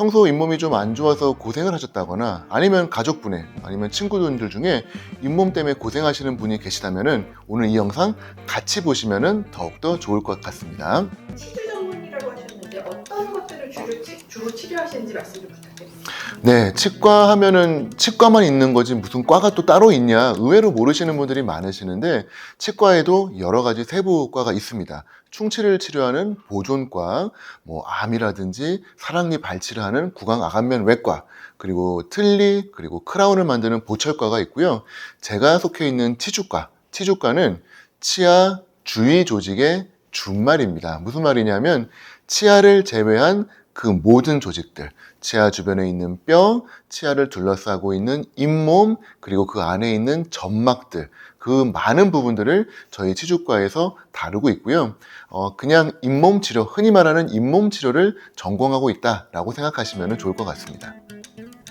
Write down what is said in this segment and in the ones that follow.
평소 잇몸이 좀 안 좋아서 고생을 하셨다거나 아니면 가족분의 아니면 친구분들 중에 잇몸 때문에 고생하시는 분이 계시다면 오늘 이 영상 같이 보시면 더욱더 좋을 것 같습니다. 치주 전문이라고 하셨는데 어떤 것들을 주로 치료하시는지 말씀 좀 부탁드립니다. 네, 치과 하면은 치과만 있는 거지 무슨 과가 또 따로 있냐 의외로 모르시는 분들이 많으시는데 치과에도 여러 가지 세부과가 있습니다. 충치를 치료하는 보존과, 암이라든지 사랑니 발치를 하는 구강암면 외과, 그리고 틀니, 그리고 크라운을 만드는 보철과가 있고요. 제가 속해 있는 치주과는 치아 주위 조직의 준말입니다. 무슨 말이냐면 치아를 제외한 그 모든 조직들, 치아 주변에 있는 뼈, 치아를 둘러싸고 있는 잇몸, 그리고 그 안에 있는 점막들, 그 많은 부분들을 저희 치주과에서 다루고 있고요. 그냥 잇몸 치료, 흔히 말하는 잇몸 치료를 전공하고 있다라고 생각하시면 좋을 것 같습니다.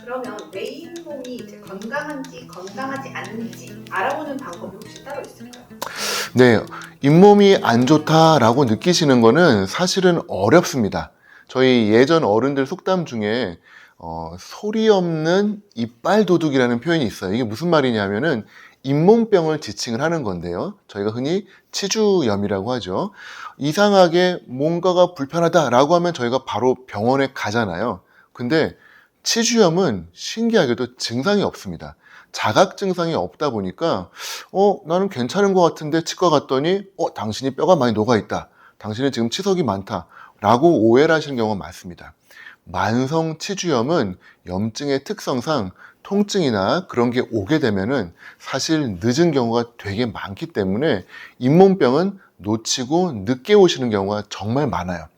그러면 내 잇몸이 이제 건강한지 건강하지 않은지 알아보는 방법이 혹시 따로 있을까요? 네, 잇몸이 안 좋다라고 느끼시는 거는 사실은 어렵습니다. 저희 예전 어른들 속담 중에 소리 없는 이빨 도둑이라는 표현이 있어요. 이게 무슨 말이냐면은 잇몸병을 지칭을 하는 건데요. 저희가 흔히 치주염이라고 하죠. 이상하게 뭔가가 불편하다라고 하면 저희가 바로 병원에 가잖아요. 근데 치주염은 신기하게도 증상이 없습니다. 자각 증상이 없다 보니까 나는 괜찮은 것 같은데 치과 갔더니 당신이 뼈가 많이 녹아있다. 당신은 지금 치석이 많다. 라고 오해를 하시는 경우가 많습니다. 만성 치주염은 염증의 특성상 통증이나 그런 게 오게 되면은 사실 늦은 경우가 되게 많기 때문에 잇몸병은 놓치고 늦게 오시는 경우가 정말 많아요.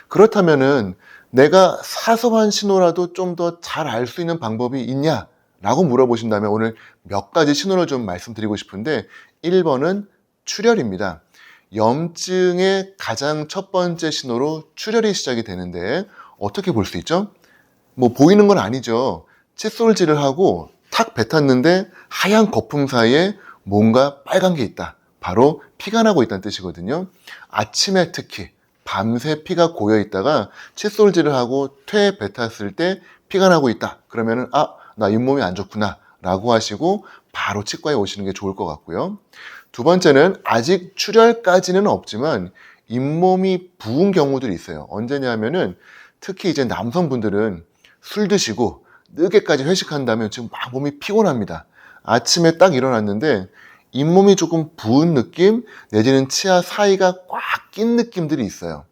그렇다면은 내가 사소한 신호라도 좀 더 잘 알 수 있는 방법이 있냐? 라고 물어보신다면 오늘 몇 가지 신호를 좀 말씀드리고 싶은데 1번은 출혈입니다. 염증의 가장 첫 번째 신호로 출혈이 시작이 되는데 어떻게 볼 수 있죠? 보이는 건 아니죠. 칫솔질을 하고 탁 뱉었는데 하얀 거품 사이에 뭔가 빨간 게 있다. 바로 피가 나고 있다는 뜻이거든요. 아침에 특히 밤새 피가 고여 있다가 칫솔질을 하고 퇴 뱉었을 때 피가 나고 있다. 그러면은 나 잇몸이 안 좋구나 라고 하시고 바로 치과에 오시는 게 좋을 것 같고요. 두 번째는 아직 출혈까지는 없지만 잇몸이 부은 경우들이 있어요. 언제냐면은 특히 이제 남성분들은 술 드시고 늦게까지 회식한다면 지금 막 몸이 피곤합니다. 아침에 딱 일어났는데 잇몸이 조금 부은 느낌 내지는 치아 사이가 꽉 낀 느낌들이 있어요.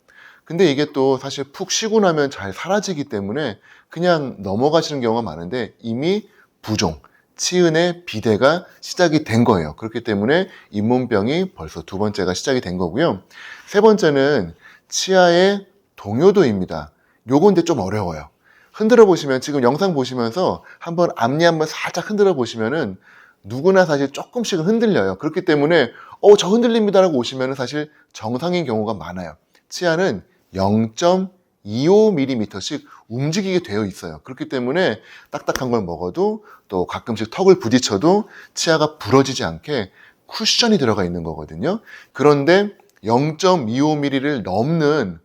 근데 이게 또 사실 푹 쉬고 나면 잘 사라지기 때문에 그냥 넘어가시는 경우가 많은데 이미 부종, 치은의 비대가 시작이 된 거예요. 그렇기 때문에 잇몸병이 벌써 두 번째가 시작이 된 거고요. 세 번째는 치아의 동요도입니다. 요건데 좀 어려워요. 흔들어 보시면 지금 영상 보시면서 한번 앞니 한번 살짝 흔들어 보시면은 누구나 사실 조금씩은 흔들려요. 그렇기 때문에 저 흔들립니다라고 오시면은 사실 정상인 경우가 많아요. 치아는 0.25mm씩 움직이게 되어 있어요. 그렇기 때문에 딱딱한 걸 먹어도 또 가끔씩 턱을 부딪혀도 치아가 부러지지 않게 쿠션이 들어가 있는 거거든요. 그런데 0.25mm를 넘는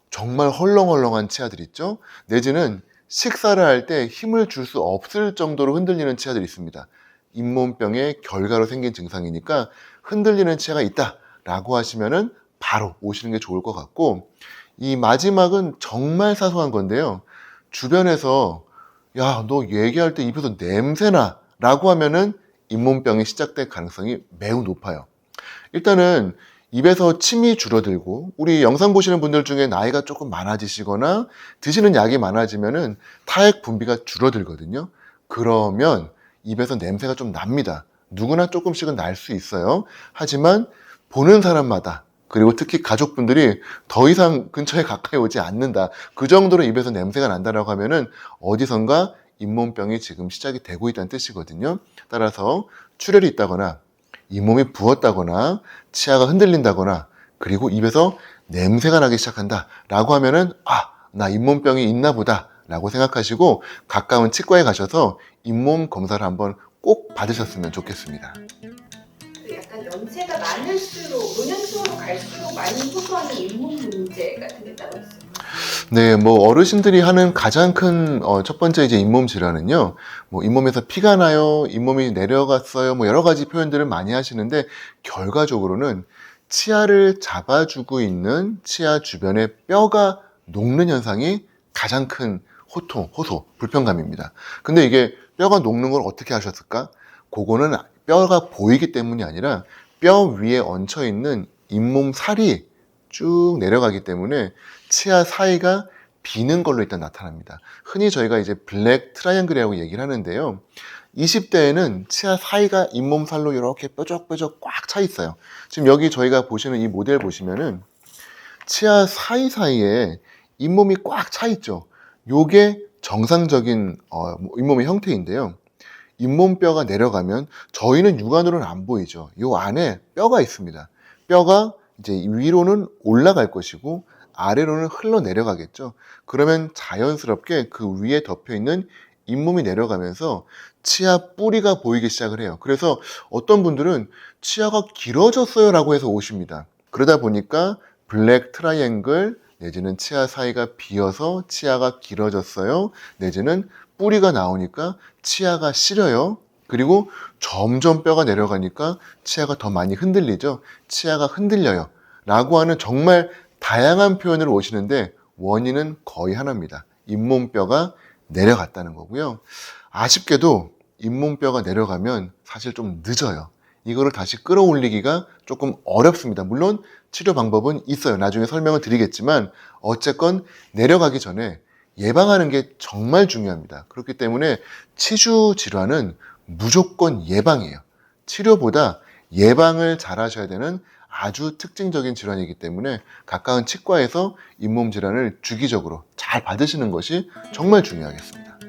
정말 헐렁헐렁한 치아들 있죠? 내지는 식사를 할 때 힘을 줄 수 없을 정도로 흔들리는 치아들이 있습니다. 잇몸병의 결과로 생긴 증상이니까 흔들리는 치아가 있다라고 하시면은 바로 오시는 게 좋을 것 같고 이 마지막은 정말 사소한 건데요. 주변에서 야, 너 얘기할 때 입에서 냄새나 라고 하면은 잇몸병이 시작될 가능성이 매우 높아요. 일단은 입에서 침이 줄어들고 우리 영상 보시는 분들 중에 나이가 조금 많아지시거나 드시는 약이 많아지면은 타액 분비가 줄어들거든요. 그러면 입에서 냄새가 좀 납니다. 누구나 조금씩은 날 수 있어요. 하지만 보는 사람마다 그리고 특히 가족분들이 더 이상 근처에 가까이 오지 않는다. 그 정도로 입에서 냄새가 난다라고 하면은 어디선가 잇몸병이 지금 시작이 되고 있다는 뜻이거든요. 따라서 출혈이 있다거나 잇몸이 부었다거나 치아가 흔들린다거나 그리고 입에서 냄새가 나기 시작한다 라고 하면은 나 잇몸병이 있나 보다 라고 생각하시고 가까운 치과에 가셔서 잇몸 검사를 한번 꼭 받으셨으면 좋겠습니다. 약간 연세가 많을수록 노년층으로 갈수록 많이 호소하는 잇몸 문제 같은 게 따로 있어요. 네, 뭐 어르신들이 하는 가장 큰 첫 번째 이제 잇몸 질환은요. 뭐 잇몸에서 피가 나요, 잇몸이 내려갔어요, 뭐 여러 가지 표현들을 많이 하시는데 결과적으로는 치아를 잡아주고 있는 치아 주변의 뼈가 녹는 현상이 가장 큰 호통, 호소, 불편감입니다. 근데 이게 뼈가 녹는 걸 어떻게 하셨을까? 그거는 뼈가 보이기 때문이 아니라 뼈 위에 얹혀 있는 잇몸 살이 쭉 내려가기 때문에 치아 사이가 비는 걸로 일단 나타납니다. 흔히 저희가 이제 블랙 트라이앵글이라고 얘기를 하는데요. 20대에는 치아 사이가 잇몸살로 이렇게 뾰족뾰족 꽉 차 있어요. 지금 여기 저희가 보시는 이 모델 보시면은 치아 사이사이에 잇몸이 꽉 차 있죠. 요게 정상적인 잇몸의 형태인데요. 잇몸뼈가 내려가면 저희는 육안으로는 안 보이죠. 요 안에 뼈가 있습니다. 뼈가 이제 위로는 올라갈 것이고 아래로는 흘러내려가겠죠. 그러면 자연스럽게 그 위에 덮여있는 잇몸이 내려가면서 치아 뿌리가 보이기 시작을 해요. 그래서 어떤 분들은 치아가 길어졌어요 라고 해서 오십니다. 그러다 보니까 블랙 트라이앵글 내지는 치아 사이가 비어서 치아가 길어졌어요. 내지는 뿌리가 나오니까 치아가 시려요. 그리고 점점 뼈가 내려가니까 치아가 더 많이 흔들리죠. 치아가 흔들려요. 라고 하는 정말 다양한 표현으로 오시는데 원인은 거의 하나입니다. 잇몸뼈가 내려갔다는 거고요. 아쉽게도 잇몸뼈가 내려가면 사실 좀 늦어요. 이거를 다시 끌어올리기가 조금 어렵습니다. 물론 치료 방법은 있어요. 나중에 설명을 드리겠지만 어쨌건 내려가기 전에 예방하는 게 정말 중요합니다. 그렇기 때문에 치주 질환은 무조건 예방이에요. 치료보다 예방을 잘 하셔야 되는 아주 특징적인 질환이기 때문에 가까운 치과에서 잇몸 질환을 주기적으로 잘 받으시는 것이 정말 중요하겠습니다.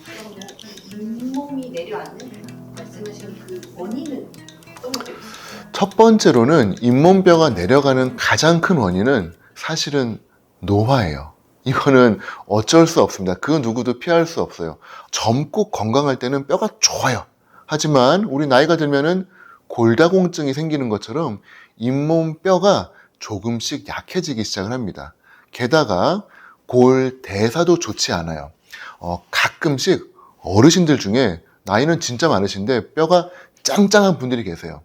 그러면 이 잇몸이 내려앉는 말씀하신 그 원인은 어떤 것들이 있을까요? 첫 번째로는 잇몸뼈가 내려가는 가장 큰 원인은 사실은 노화예요. 이거는 어쩔 수 없습니다. 그 누구도 피할 수 없어요. 젊고 건강할 때는 뼈가 좋아요. 하지만 우리 나이가 들면은 골다공증이 생기는 것처럼 잇몸뼈가 조금씩 약해지기 시작을 합니다. 게다가 골 대사도 좋지 않아요. 가끔씩 어르신들 중에 나이는 진짜 많으신데 뼈가 짱짱한 분들이 계세요.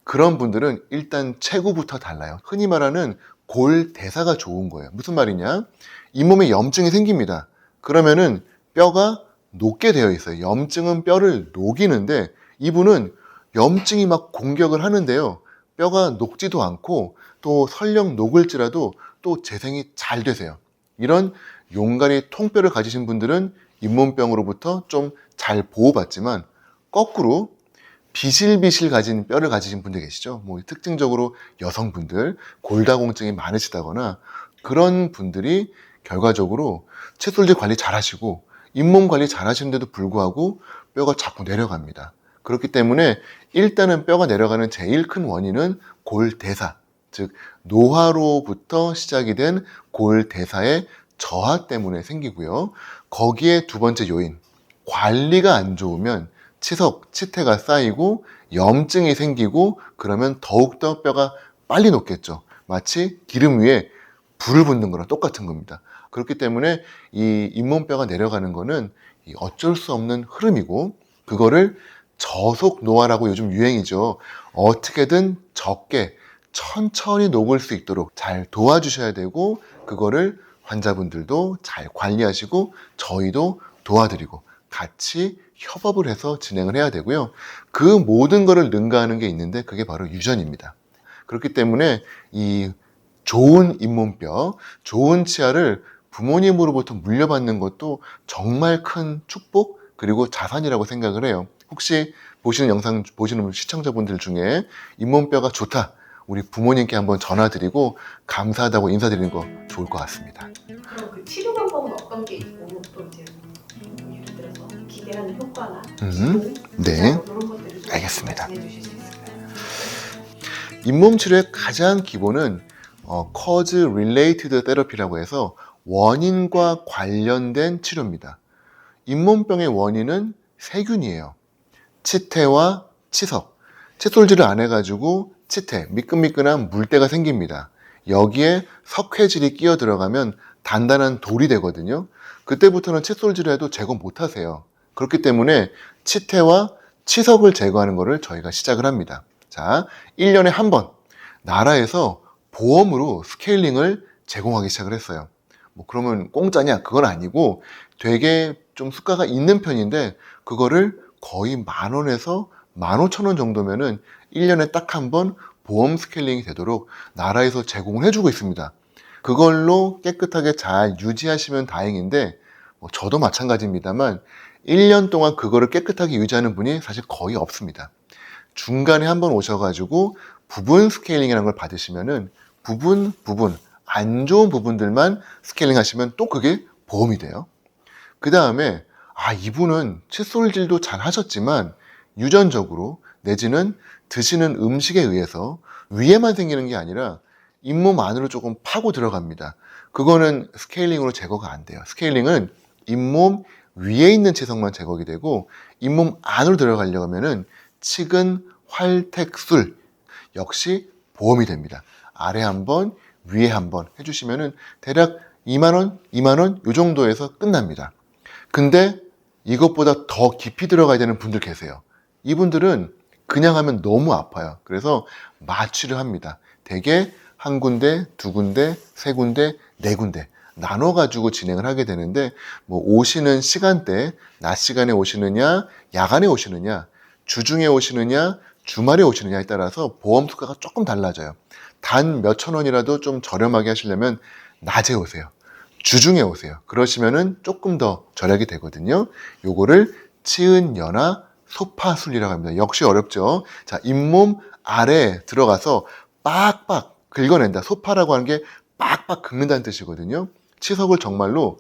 그런 분들은 일단 체구부터 달라요. 흔히 말하는 골 대사가 좋은 거예요. 무슨 말이냐? 잇몸에 염증이 생깁니다. 그러면은 뼈가 녹게 되어 있어요. 염증은 뼈를 녹이는데 이분은 염증이 막 공격을 하는데요. 뼈가 녹지도 않고 또 설령 녹을지라도 또 재생이 잘 되세요. 이런 용가리 통뼈를 가지신 분들은 잇몸병으로부터 좀 잘 보호받지만 거꾸로 비실비실 가진 뼈를 가지신 분들 계시죠. 뭐 특징적으로 여성분들 골다공증이 많으시다거나 그런 분들이 결과적으로 칫솔질 관리 잘 하시고 잇몸 관리 잘 하시는데도 불구하고 뼈가 자꾸 내려갑니다. 그렇기 때문에 일단은 뼈가 내려가는 제일 큰 원인은 골대사, 즉 노화로부터 시작이 된 골대사의 저하 때문에 생기고요. 거기에 두 번째 요인, 관리가 안 좋으면 치석, 치태가 쌓이고 염증이 생기고 그러면 더욱더 뼈가 빨리 녹겠죠. 마치 기름 위에 불을 붓는 거랑 똑같은 겁니다. 그렇기 때문에 이 잇몸뼈가 내려가는 거는 어쩔 수 없는 흐름이고 그거를 저속 노화라고 요즘 유행이죠. 어떻게든 적게 천천히 녹을 수 있도록 잘 도와주셔야 되고 그거를 환자분들도 잘 관리하시고 저희도 도와드리고 같이 협업을 해서 진행을 해야 되고요. 그 모든 거를 능가하는 게 있는데 그게 바로 유전입니다. 그렇기 때문에 이 좋은 잇몸뼈, 좋은 치아를 부모님으로부터 물려받는 것도 정말 큰 축복 그리고 자산이라고 생각을 해요. 혹시 보시는 영상 보시는 시청자분들 중에 잇몸뼈가 좋다. 우리 부모님께 한번 전화드리고 감사하다고 인사드리는 거 좋을 것 같습니다. 그럼 그 치료 방법은 어떤 게 있고 또 이제 예를 들어서 기대하는 효과나 치료, 네. 이런 것들을 좀 알겠습니다. 말씀해 주실 수 있을까요? 잇몸 치료의 가장 기본은 cause related therapy라고 해서 원인과 관련된 치료입니다. 잇몸병의 원인은 세균이에요. 치태와 치석. 칫솔질을 안 해가지고 치태, 미끈미끈한 물때가 생깁니다. 여기에 석회질이 끼어 들어가면 단단한 돌이 되거든요. 그때부터는 칫솔질을 해도 제거 못 하세요. 그렇기 때문에 치태와 치석을 제거하는 것을 저희가 시작을 합니다. 자, 1년에 한 번 나라에서 보험으로 스케일링을 제공하기 시작을 했어요. 뭐 그러면 공짜냐? 그건 아니고 되게 좀 수가가 있는 편인데 그거를 거의 10,000원에서 15,000원 정도면은 1년에 딱 한 번 보험 스케일링이 되도록 나라에서 제공을 해주고 있습니다. 그걸로 깨끗하게 잘 유지하시면 다행인데 뭐 저도 마찬가지입니다만 1년 동안 그거를 깨끗하게 유지하는 분이 사실 거의 없습니다. 중간에 한번 오셔가지고 부분 스케일링이라는 걸 받으시면은 부분 안 좋은 부분들만 스케일링 하시면 또 그게 보험이 돼요. 그 다음에 이분은 칫솔질도 잘 하셨지만 유전적으로 내지는 드시는 음식에 의해서 위에만 생기는 게 아니라 잇몸 안으로 조금 파고 들어갑니다. 그거는 스케일링으로 제거가 안 돼요. 스케일링은 잇몸 위에 있는 치석만 제거가 되고 잇몸 안으로 들어가려고 하면은 치근 활택술 역시 보험이 됩니다. 아래 한번 위에 한번 해주시면은 대략 2만원, 2만원 요 정도에서 끝납니다. 근데 이것보다 더 깊이 들어가야 되는 분들 계세요. 이분들은 그냥 하면 너무 아파요. 그래서 마취를 합니다. 대개 한 군데, 두 군데, 세 군데, 네 군데 나눠가지고 진행을 하게 되는데 뭐 오시는 시간대, 낮 시간에 오시느냐, 야간에 오시느냐, 주중에 오시느냐, 주말에 오시느냐에 따라서 보험 수가가 조금 달라져요. 단 몇천 원이라도 좀 저렴하게 하시려면 낮에 오세요. 주중에 오세요. 그러시면은 조금 더 절약이 되거든요. 요거를 치은연화 소파술이라고 합니다. 역시 어렵죠. 자, 잇몸 아래에 들어가서 빡빡 긁어낸다. 소파라고 하는 게 빡빡 긁는다는 뜻이거든요. 치석을 정말로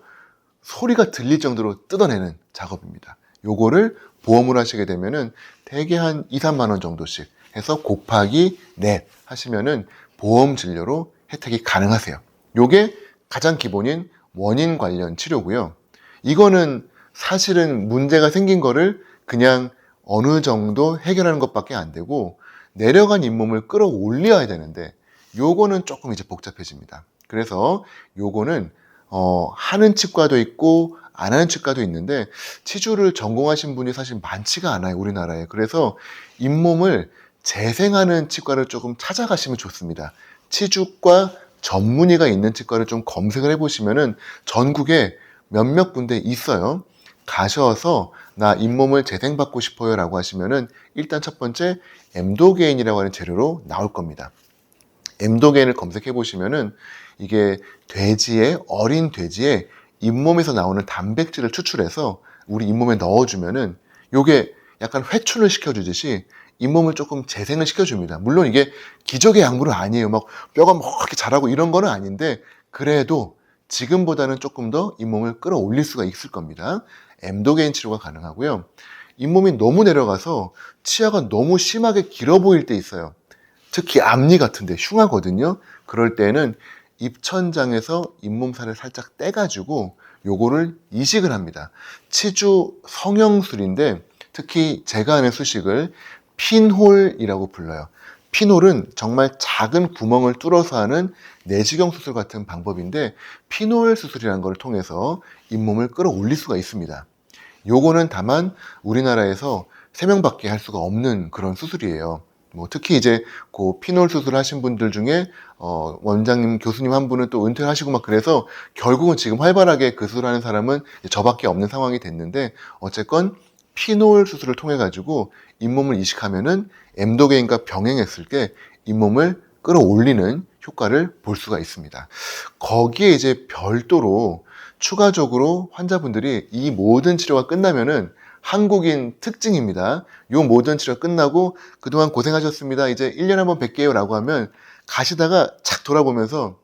소리가 들릴 정도로 뜯어내는 작업입니다. 요거를 보험으로 하시게 되면은 대개 한 2, 3만 원 정도씩 해서 곱하기 넷 하시면은 보험 진료로 혜택이 가능하세요. 요게 가장 기본인 원인 관련 치료고요. 이거는 사실은 문제가 생긴 거를 그냥 어느 정도 해결하는 것밖에 안 되고 내려간 잇몸을 끌어올려야 되는데 요거는 조금 이제 복잡해집니다. 그래서 요거는 하는 치과도 있고 안 하는 치과도 있는데 치주를 전공하신 분이 사실 많지가 않아요, 우리나라에. 그래서 잇몸을 재생하는 치과를 조금 찾아가시면 좋습니다. 치주과 전문의가 있는 치과를 좀 검색을 해보시면은 전국에 몇몇 군데 있어요. 가셔서 나 잇몸을 재생받고 싶어요 라고 하시면은 일단 첫 번째 엠도게인이라고 하는 재료로 나올 겁니다. 엠도게인을 검색해 보시면은 이게 어린 돼지의 잇몸에서 나오는 단백질을 추출해서 우리 잇몸에 넣어주면은 요게 약간 회춘을 시켜주듯이 잇몸을 조금 재생을 시켜줍니다. 물론 이게 기적의 약물은 아니에요. 막 뼈가 막 이렇게 자라고 이런 거는 아닌데 그래도 지금보다는 조금 더 잇몸을 끌어올릴 수가 있을 겁니다. 엠도게인 치료가 가능하고요. 잇몸이 너무 내려가서 치아가 너무 심하게 길어 보일 때 있어요. 특히 앞니 같은데 흉하거든요. 그럴 때는 입천장에서 잇몸살을 살짝 떼가지고 요거를 이식을 합니다. 치주 성형술인데 특히 제가 하는 수식을 핀홀이라고 불러요. 핀홀은 정말 작은 구멍을 뚫어서 하는 내시경 수술 같은 방법인데 핀홀 수술이라는 걸 통해서 잇몸을 끌어올릴 수가 있습니다. 요거는 다만 우리나라에서 3명밖에 할 수가 없는 그런 수술이에요. 뭐 특히 이제 그 피놀 수술 하신 분들 중에 원장님 교수님 한 분은 또 은퇴를 하시고 막 그래서 결국은 지금 활발하게 그 수술하는 사람은 저밖에 없는 상황이 됐는데 어쨌건 피놀 수술을 통해 가지고 잇몸을 이식하면은 엠도게인과 병행했을 때 잇몸을 끌어올리는 효과를 볼 수가 있습니다. 거기에 이제 별도로 추가적으로 환자분들이 이 모든 치료가 끝나면은 한국인 특징입니다. 요 모든 치료 끝나고 그동안 고생하셨습니다. 이제 1년에 한 번 뵐게요 라고 하면 가시다가 착 돌아보면서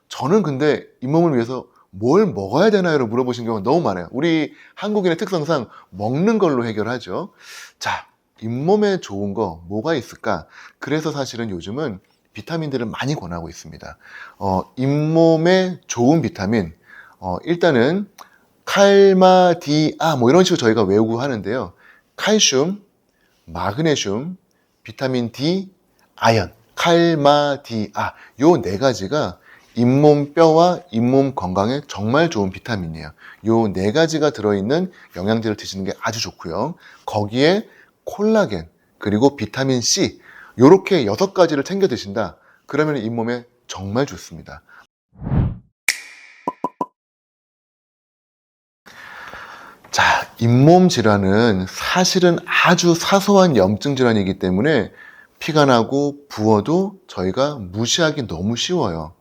저는 근데 잇몸을 위해서 뭘 먹어야 되나요? 라고 물어보신 경우가 너무 많아요. 우리 한국인의 특성상 먹는 걸로 해결하죠. 자, 잇몸에 좋은 거 뭐가 있을까? 그래서 사실은 요즘은 비타민들을 많이 권하고 있습니다. 잇몸에 좋은 비타민, 일단은 칼마디아 뭐 이런 식으로 저희가 외우고 하는데요. 칼슘, 마그네슘, 비타민 D, 아연, 칼마디아 요 네 가지가 잇몸 뼈와 잇몸 건강에 정말 좋은 비타민이에요. 요 4가지가 들어있는 영양제를 드시는 게 아주 좋고요. 거기에 콜라겐, 그리고 비타민 C, 요렇게 6가지를 챙겨 드신다. 그러면 잇몸에 정말 좋습니다. 자, 잇몸 질환은 사실은 아주 사소한 염증 질환이기 때문에 피가 나고 부어도 저희가 무시하기 너무 쉬워요.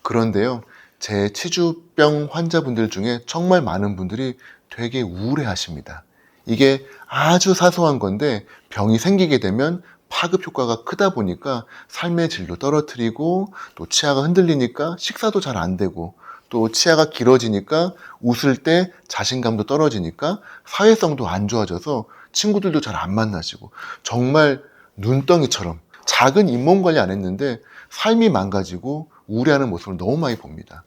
그런데요, 제 치주병 환자분들 중에 정말 많은 분들이 되게 우울해 하십니다. 이게 아주 사소한 건데 병이 생기게 되면 파급 효과가 크다 보니까 삶의 질도 떨어뜨리고 또 치아가 흔들리니까 식사도 잘 안 되고 또 치아가 길어지니까 웃을 때 자신감도 떨어지니까 사회성도 안 좋아져서 친구들도 잘 안 만나시고 정말 눈덩이처럼 작은 잇몸 관리 안 했는데 삶이 망가지고 우울해하는 모습을 너무 많이 봅니다.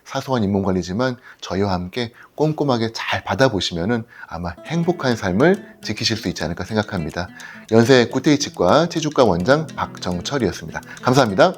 사소한 잇몸 관리지만 저희와 함께 꼼꼼하게 잘 받아보시면 아마 행복한 삶을 지키실 수 있지 않을까 생각합니다. 연세 구테이치과 치주과 원장 박정철이었습니다. 감사합니다.